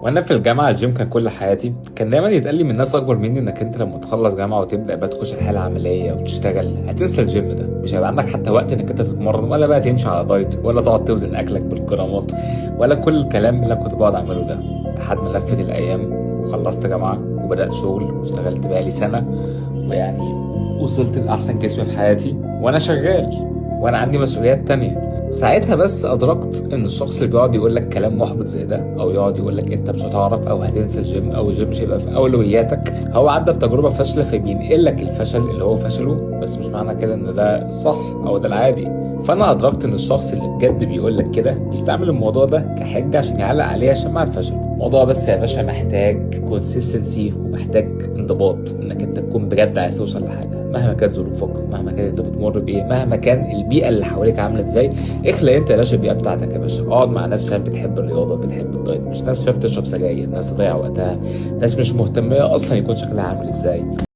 وانا في الجامعه الجيم كان كل حياتي. كان دايما يتقال لي من ناس اكبر مني انك انت لما تخلص جامعه وتبدا بقى تخش الحياه العمليه وتشتغل هتنسى الجيم ده، مش هيبقى عندك حتى وقت انك انت تتمرن ولا بقى تمشي على دايت ولا تقعد توزن اكلك بالجرامات ولا كل الكلام اللي أنا كنت بقعد اعمله ده. لحد ما لفت الايام وخلصت جامعه وبدات شغل واشتغلت بقالي سنه، ويعني وصلت لاحسن جسم في حياتي وانا شغال وانا عندي مسؤوليات تانية. ساعتها بس ادركت ان الشخص اللي بيقعد يقول لك كلام محبط زي ده، او يقعد يقول لك انت مش هتعرف او هتنسى الجيم او الجيم مش هيبقى في اولوياتك، هو عدى بتجربه فاشله فبينقل لك الفشل اللي هو فشله، بس مش معنى كده ان ده الصح او ده العادي. فانا ادركت ان الشخص اللي بجد بيقول لك كده بيستعمل الموضوع ده كحجه عشان يعلق عليها شماعه فشل. الموضوع بس يا باشا محتاج كونسيستنسي ومحتاج انضباط، انك انت تكون بجد عايز توصل لحاجه مهما كانت ظروفك، مهما كانت انت بتمر بايه، مهما كان البيئه اللي حواليك عامله ازاي. اخلق انت يا باشا البيئه بتاعتك يا باشا، اقعد مع ناس فاهم بتحب الرياضه بتحب الدايت، مش ناس فاهم بتشرب سجاير، ناس تضيع وقتها، ناس مش مهتمه اصلا يكون شكلها عامل ازاي.